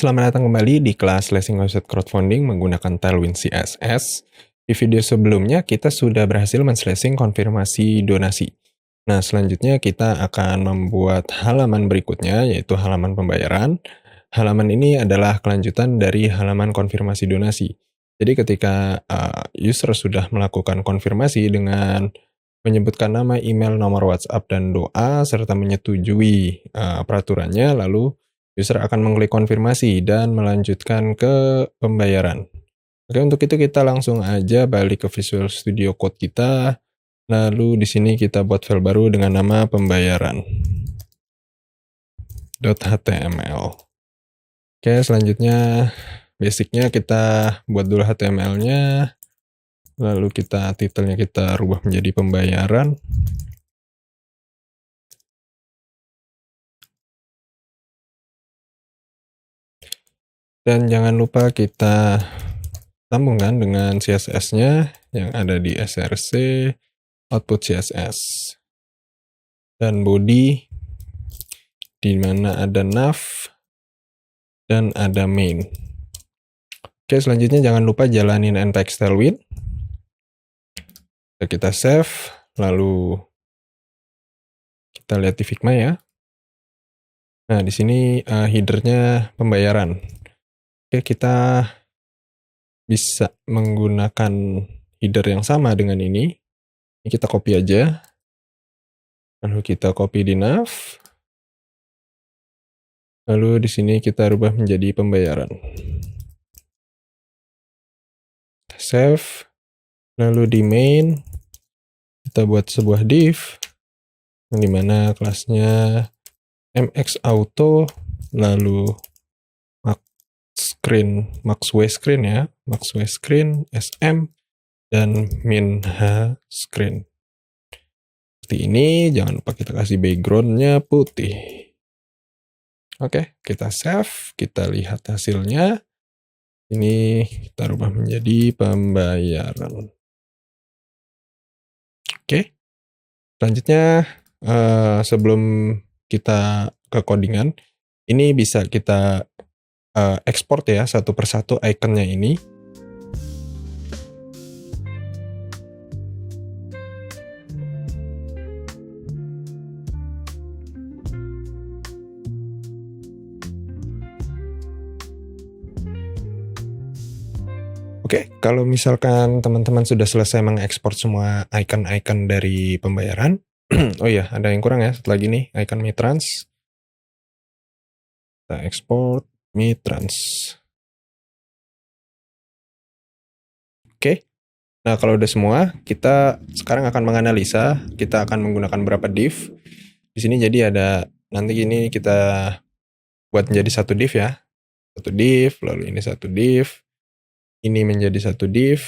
Selamat datang kembali di kelas Slashing Website Crowdfunding menggunakan Tailwind CSS. Di video sebelumnya kita sudah berhasil men-slashing konfirmasi donasi. Nah, selanjutnya kita akan membuat halaman berikutnya, yaitu halaman pembayaran. Halaman ini adalah kelanjutan dari halaman konfirmasi donasi. Jadi ketika user sudah melakukan konfirmasi dengan menyebutkan nama, email, nomor WhatsApp, dan doa, serta menyetujui peraturannya, lalu user akan mengklik konfirmasi dan melanjutkan ke pembayaran. Oke, untuk itu kita langsung aja balik ke Visual Studio Code kita. Lalu di sini kita buat file baru dengan nama pembayaran .html. Oke, selanjutnya basicnya kita buat dulu HTML-nya. Lalu titelnya kita rubah menjadi pembayaran. Dan jangan lupa kita sambungkan dengan CSS-nya yang ada di src output CSS. Dan body, di mana ada nav, dan ada main. Oke, selanjutnya jangan lupa jalanin npx tailwind. Kita save, lalu kita lihat di Figma ya. Nah, di sini header-nya pembayaran. Oke, kita bisa menggunakan header yang sama dengan ini. Ini kita copy aja. Lalu kita copy di nav. Lalu di sini kita rubah menjadi pembayaran. Save. Lalu di main kita buat sebuah div di mana kelasnya mxAuto, lalu maxWScreen ya, maxWScreen sm dan minHScreen. Seperti ini, jangan lupa kita kasih background-nya putih. Oke, kita save, kita lihat hasilnya. Ini kita rubah menjadi pembayaran. Oke, selanjutnya sebelum kita ke codingan, ini bisa kita export ya satu persatu ikonnya ini. Oke, kalau misalkan teman-teman sudah selesai mengekspor semua icon-icon dari pembayaran, oh iya, ada yang kurang ya, setelah gini, icon Mitrans. Kita export Mitrans. Oke, nah kalau udah semua, kita sekarang akan menganalisa, kita akan menggunakan berapa div. Di sini jadi ada, nanti ini kita buat menjadi satu div ya. Satu div, lalu ini satu div. Ini menjadi satu div,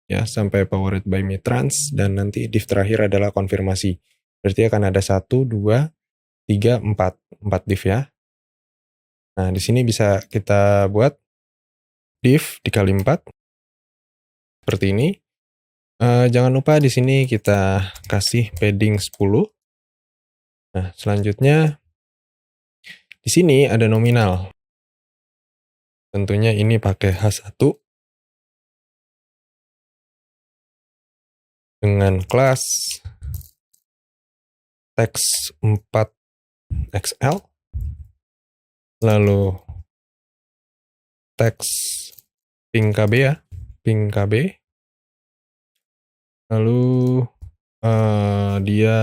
ya, sampai powered by Mitrans, dan nanti div terakhir adalah konfirmasi. Berarti akan ada 1, 2, 3, 4 div ya. Nah, di sini bisa kita buat div dikali 4, seperti ini. Jangan lupa di sini kita kasih padding 10. Nah, selanjutnya di sini ada nominal. Tentunya ini pakai H1. Dengan kelas text 4XL, lalu text ping KB ya, ping KB, lalu dia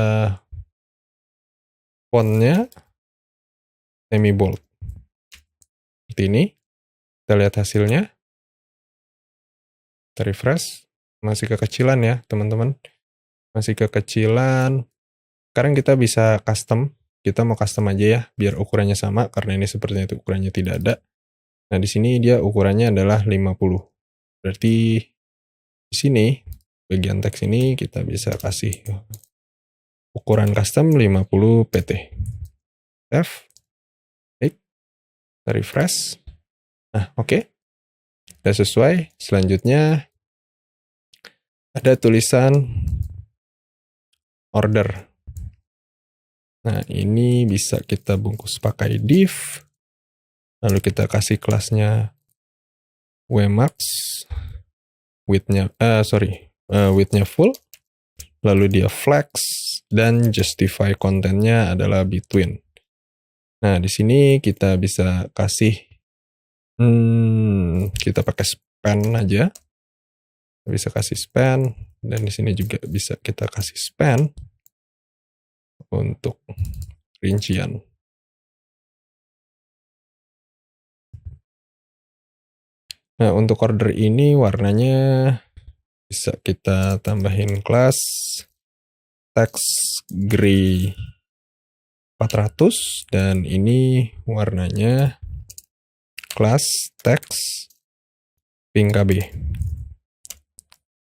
fontnya semi bold, seperti ini. Kita lihat hasilnya, kita refresh. Masih kekecilan ya teman-teman, masih kekecilan. Sekarang kita bisa custom, kita mau custom aja ya biar ukurannya sama, karena ini sepertinya itu ukurannya tidak ada. Nah, di sini dia ukurannya adalah 50. Berarti di sini bagian teks ini kita bisa kasih ukuran custom 50 pt. Save. Kita refresh. Nah, oke. Sudah sesuai. Selanjutnya ada tulisan order. Nah, ini bisa kita bungkus pakai div. Lalu kita kasih kelasnya wmax, widthnya full, lalu dia flex, dan justify kontennya adalah between. Nah, di sini kita bisa kasih, kita pakai span aja. Bisa kasih span, dan di sini juga bisa kita kasih span untuk rincian. Nah, untuk order ini warnanya bisa kita tambahin kelas text gray 400, dan ini warnanya kelas text pink KB.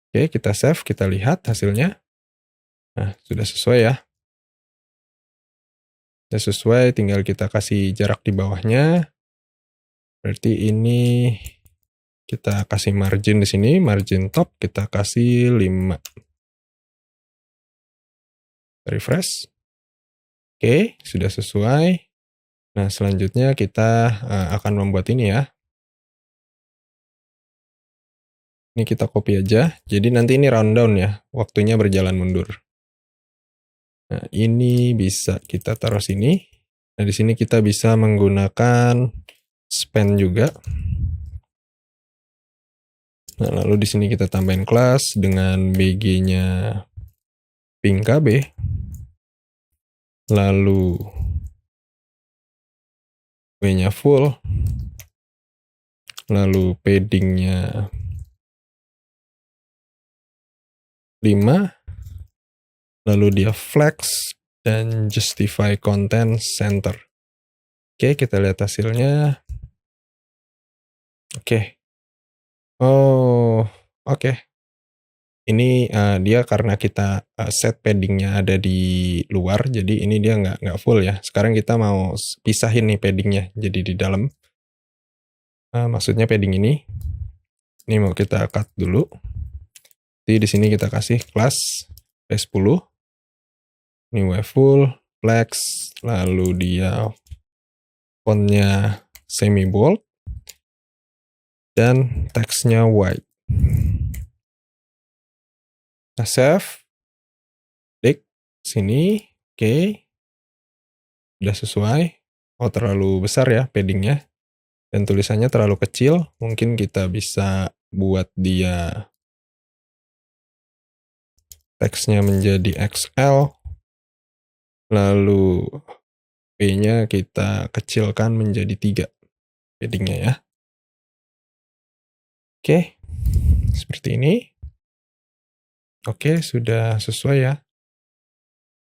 Oke, kita save, kita lihat hasilnya. Nah, sudah sesuai ya. Sudah sesuai, tinggal kita kasih jarak di bawahnya. Berarti ini kita kasih margin di sini, margin top kita kasih 5. Refresh. Oke, sudah sesuai. Nah, selanjutnya kita akan membuat ini ya. Ini kita copy aja. Jadi nanti ini rundown ya, waktunya berjalan mundur. Nah, ini bisa kita taruh sini. Nah, di sini kita bisa menggunakan span juga. Nah, lalu di sini kita tambahin kelas dengan BG-nya pink KB. Lalu W-nya full. Lalu padding-nya 5. Lalu dia flex dan justify content center. Oke, kita lihat hasilnya. Oke. Oh, oke. Ini dia karena kita set paddingnya ada di luar, jadi ini dia nggak full ya. Sekarang kita mau pisahin nih paddingnya, jadi di dalam. Maksudnya padding ini mau kita cut dulu. Jadi di sini kita kasih kelas P10. Ini W full, flex, lalu dia fontnya semi bold, dan teksnya white. Nah, save, klik sini, oke. Udah sesuai. Oh, terlalu besar ya paddingnya. Dan tulisannya terlalu kecil. Mungkin kita bisa buat dia teksnya menjadi XL. Lalu P-nya kita kecilkan menjadi 3 paddingnya ya. Oke, seperti ini. Oke, sudah sesuai ya.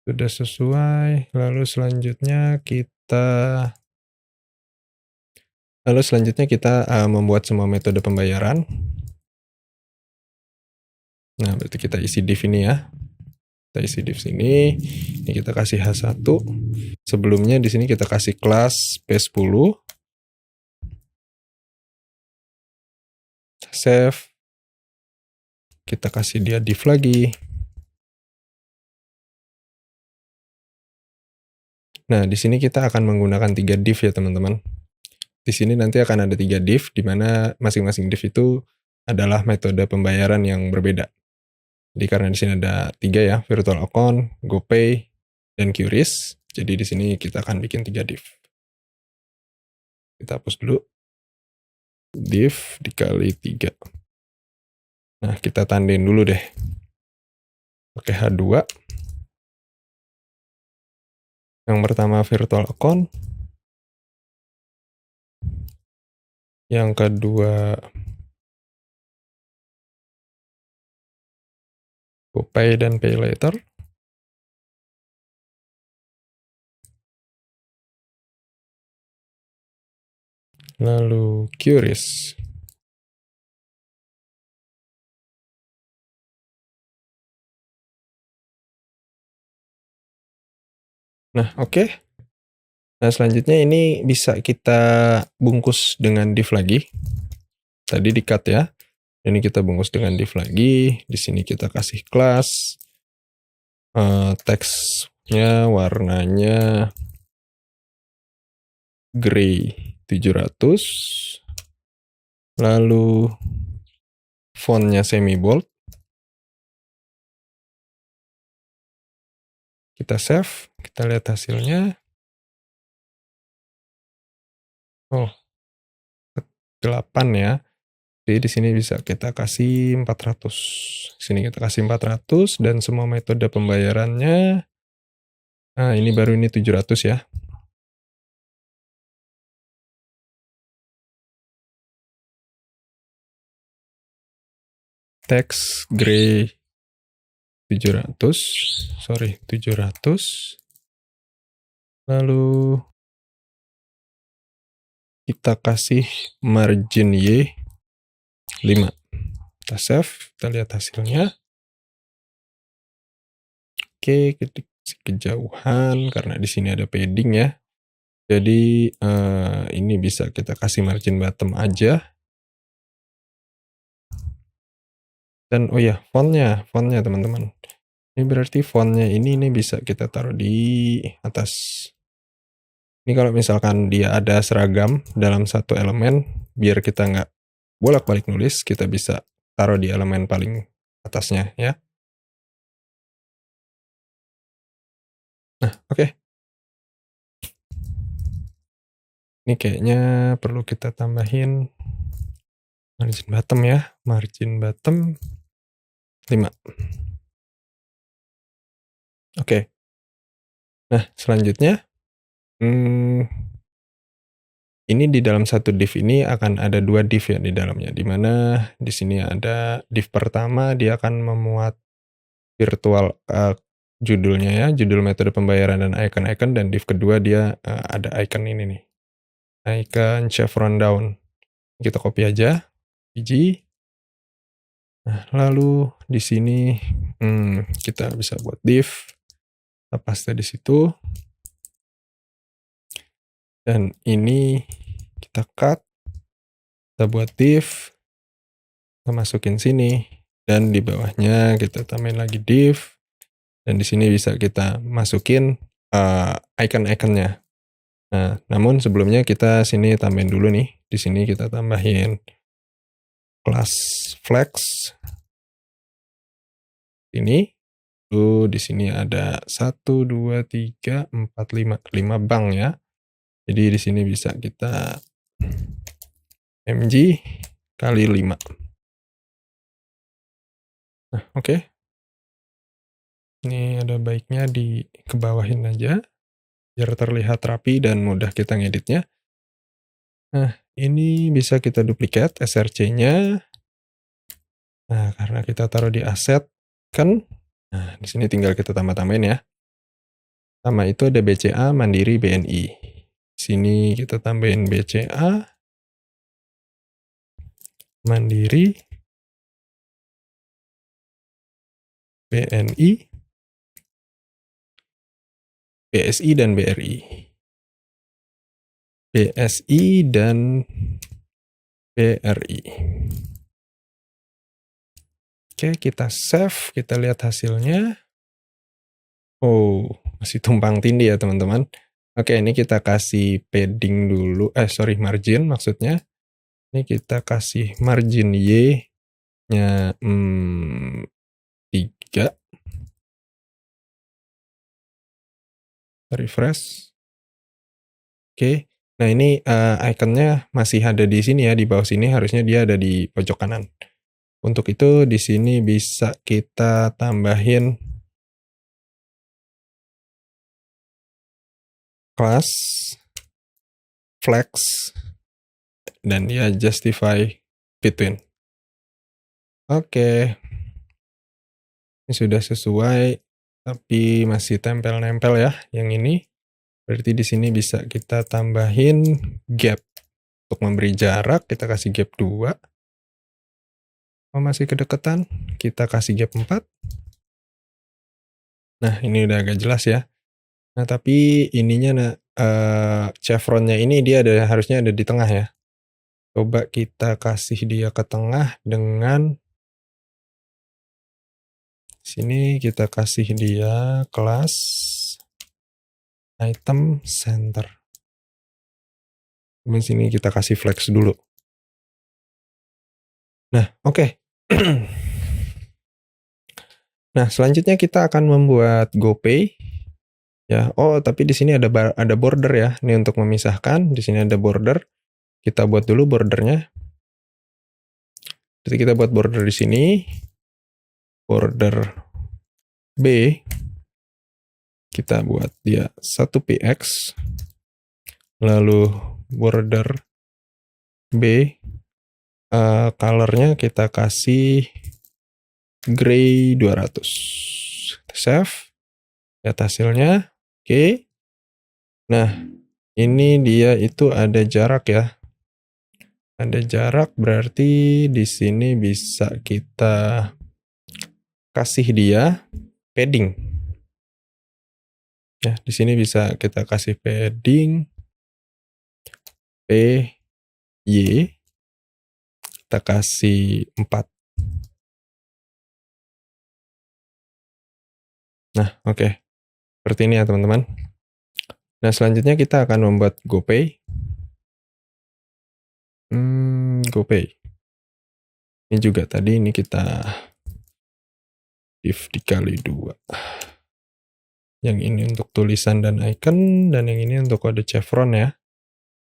Sudah sesuai. Lalu selanjutnya kita membuat semua metode pembayaran. Nah, berarti kita isi div ini ya. Kita isi div sini. Ini kita kasih H1. Sebelumnya di sini kita kasih kelas P10. Save. Kita kasih dia div lagi. Nah, di sini kita akan menggunakan 3 div ya, teman-teman. Di sini nanti akan ada 3 div, di mana masing-masing div itu adalah metode pembayaran yang berbeda. Jadi karena di sini ada 3 ya, virtual account, GoPay, dan QRIS. Jadi di sini kita akan bikin 3 div. Kita hapus dulu. Div dikali 3. Nah, kita tandain dulu deh. Pakai H2. Yang pertama virtual account. Yang kedua GoPay dan Pay Later. Lalu QRIS. Nah, oke. Nah, selanjutnya ini bisa kita bungkus dengan div lagi. Tadi di-cut ya. Ini kita bungkus dengan div lagi. Di sini kita kasih kelas. Teksnya warnanya gray 700. Lalu fontnya semi bold. Kita save, kita lihat hasilnya. Oh, 8 ya. Jadi di sini bisa kita kasih 400. Sini kita kasih 400 dan semua metode pembayarannya. Nah, ini baru ini 700 ya. Text gray 700. Sorry, 700. Lalu kita kasih margin Y 5. Kita save, kita lihat hasilnya. Oke, kita kejauhan karena di sini ada padding ya. Jadi ini bisa kita kasih margin bottom aja. Dan oh ya, fontnya teman-teman. Ini berarti fontnya ini bisa kita taruh di atas. Ini kalau misalkan dia ada seragam dalam satu elemen, biar kita nggak bolak-balik nulis, kita bisa taruh di elemen paling atasnya ya. Nah, oke. Ini kayaknya perlu kita tambahin margin bottom ya. Margin bottom 5. Oke. Nah, selanjutnya ini di dalam satu div ini akan ada 2 div ya di dalamnya. Dimana di sini ada div pertama, dia akan memuat virtual judulnya ya, judul metode pembayaran dan icon-icon, dan div kedua dia ada icon ini nih. Icon chevron down. Kita copy aja. biji. Nah, lalu di sini kita bisa buat div. Kita paste di situ. Dan ini kita cut. Kita buat div. Kita masukin sini. Dan di bawahnya kita tambahin lagi div. Dan di sini bisa kita masukin icon-iconnya. Nah, namun sebelumnya kita sini tambahin dulu nih. Di sini kita tambahin class flex. Ini. Lalu di sini ada 1, 2, 3, 4, 5. 5 bank ya. Jadi di sini bisa kita mg kali 5. Nah, oke. Ini ada baiknya dikebawahin aja. Biar terlihat rapi dan mudah kita ngeditnya. Nah, ini bisa kita duplikat src-nya. Nah, karena kita taruh di aset kan. Nah, di sini tinggal kita tambah-tambahin ya. Sama itu ada BCA, Mandiri, BNI. Sini kita tambahin BCA, Mandiri, BNI, BSI dan BRI. BSI dan BRI. Oke, kita save, kita lihat hasilnya. Oh, masih tumpang tindih ya teman-teman. Oke, ini kita kasih padding dulu. Margin maksudnya. Ini kita kasih margin Y-nya 3. Refresh. Oke. Nah, ini ikonnya masih ada di sini ya, di bawah sini harusnya dia ada di pojok kanan. Untuk itu di sini bisa kita tambahin class flex dan ya justify between. Oke. Ini sudah sesuai tapi masih tempel-nempel ya yang ini. Berarti di sini bisa kita tambahin gap. Untuk memberi jarak kita kasih gap 2. Oh, masih kedekatan, kita kasih gap 4. Nah, ini udah agak jelas ya. Nah, tapi ininya chevronnya ini dia harusnya ada di tengah ya. Coba kita kasih dia ke tengah dengan sini kita kasih dia kelas item center. Di sini kita kasih flex dulu. Nah, oke. Nah, selanjutnya kita akan membuat GoPay. Ya, tapi di sini ada border ya. Ini untuk memisahkan. Di sini ada border. Kita buat dulu bordernya. Jadi kita buat border di sini. Border B. Kita buat dia 1px. Lalu border B. Colornya kita kasih gray 200. Save. Lihat hasilnya. Oke. Nah, ini dia itu ada jarak ya. Ada jarak berarti di sini bisa kita kasih dia padding. Ya, di sini bisa kita kasih padding PY. Kita kasih 4. Nah, oke. Seperti ini ya, teman-teman. Nah, selanjutnya kita akan membuat GoPay. GoPay. Ini juga tadi ini kita div dikali 2. Yang ini untuk tulisan dan icon, dan yang ini untuk kode chevron ya.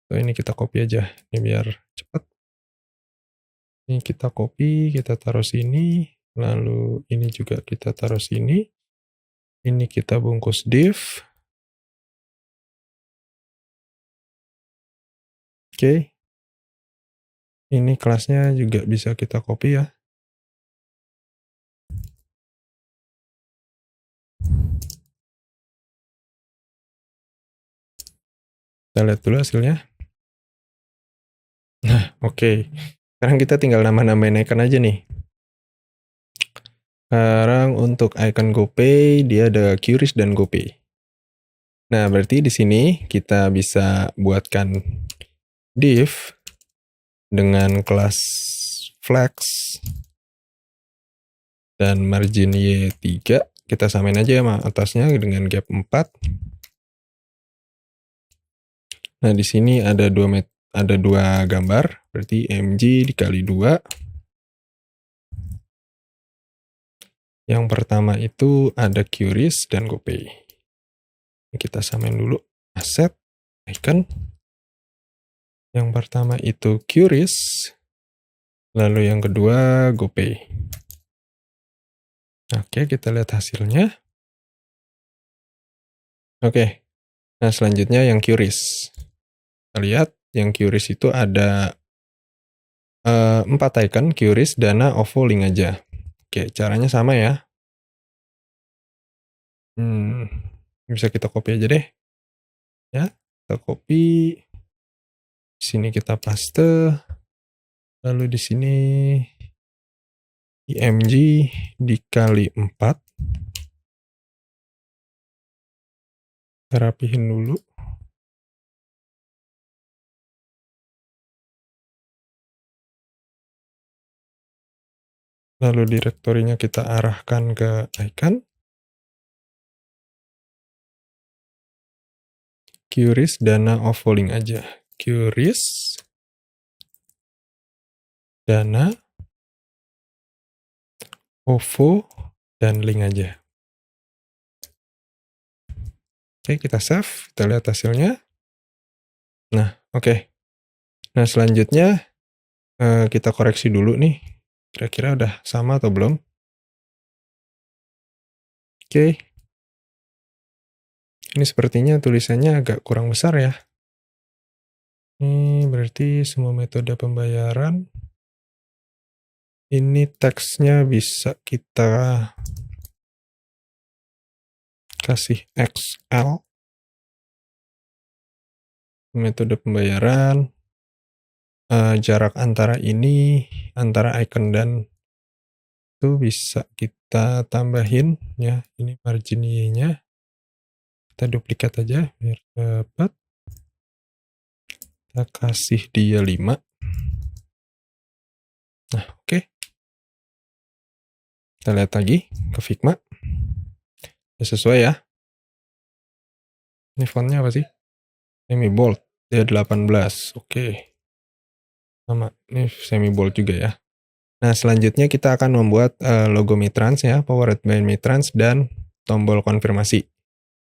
So, ini kita copy aja, ini biar cepat. Ini kita copy, kita taruh sini, lalu ini juga kita taruh sini. Ini kita bungkus div. Oke. Ini kelasnya juga bisa kita copy ya. Kita lihat dulu hasilnya. Nah, oke. Sekarang kita tinggal nambah-nambahin icon aja nih. Sekarang untuk icon GoPay, dia ada QRIS dan GoPay. Nah, berarti di sini kita bisa buatkan div dengan kelas flex dan margin Y3. Kita samain aja sama atasnya dengan gap 4. Nah, di sini ada dua gambar, berarti mg dikali 2. Yang pertama itu ada QRIS dan GoPay. Kita samain dulu aset, icon. Yang pertama itu QRIS, lalu yang kedua GoPay. Oke, kita lihat hasilnya. Oke, nah selanjutnya yang QRIS. Kita lihat yang QRIS itu ada 4 icon, QRIS, Dana, OVO, link aja. Oke, caranya sama ya. Bisa kita copy aja deh. Ya, kita copy. Di sini kita paste. Lalu di sini img dikali 4. Kita rapihin dulu. Lalu direktorinya kita arahkan ke icon. QRIS, Dana, OVO, link aja. QRIS, Dana, OVO, dan link aja. Oke, kita save. Kita lihat hasilnya. Nah, oke. Nah, selanjutnya kita koreksi dulu nih. Kira-kira udah sama atau belum? Oke. Ini sepertinya tulisannya agak kurang besar ya. Ini berarti semua metode pembayaran. Ini teksnya bisa kita kasih XL. Metode pembayaran. Jarak antara ini, antara icon dan itu bisa kita tambahin ya. Ini margin Y-nya. Kita duplikat aja biar dapat. Kita kasih dia 5. Nah, oke. Kita lihat lagi ke Figma. Ya, sesuai ya. Ini fontnya apa sih? Semi bold. D18. Oke. Sama, ini semi bold juga ya. Nah, selanjutnya kita akan membuat logo Mitrans ya, powered by Mitrans dan tombol konfirmasi.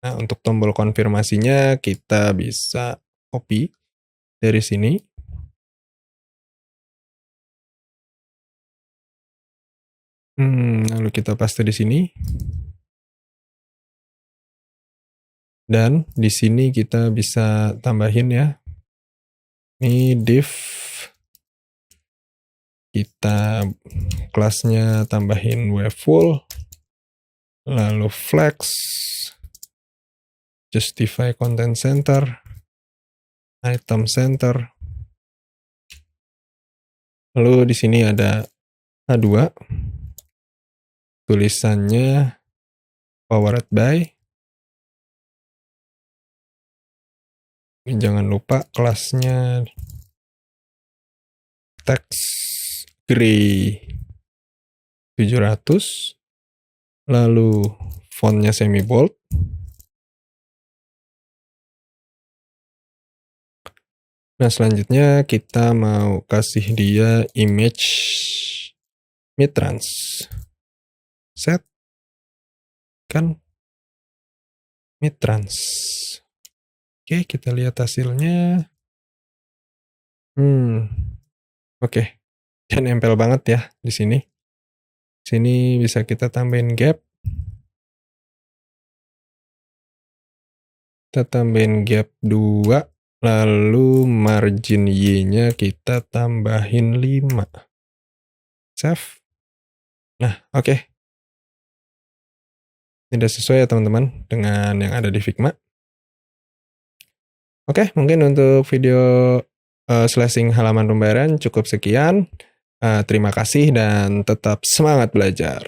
Nah, untuk tombol konfirmasinya kita bisa copy dari sini. Lalu kita paste di sini. Dan di sini kita bisa tambahin ya. Ini div. Kita kelasnya tambahin wfull. Lalu flex. Justify content center. Item center. Lalu di sini ada A2. Tulisannya powered by. Jangan lupa kelasnya text gray 700. Lalu fontnya semi bold. Nah, selanjutnya kita mau kasih dia image Mitrans. Set. Kan Mitrans. Oke, kita lihat hasilnya. Oke. Dan nempel banget ya di sini. Sini bisa kita tambahin gap. Kita tambahin gap 2. Lalu margin Y-nya kita tambahin 5. Save. Nah, oke. Tidak sesuai ya teman-teman dengan yang ada di Figma. Oke, mungkin untuk video slashing halaman pembayaran cukup sekian. Terima kasih dan tetap semangat belajar.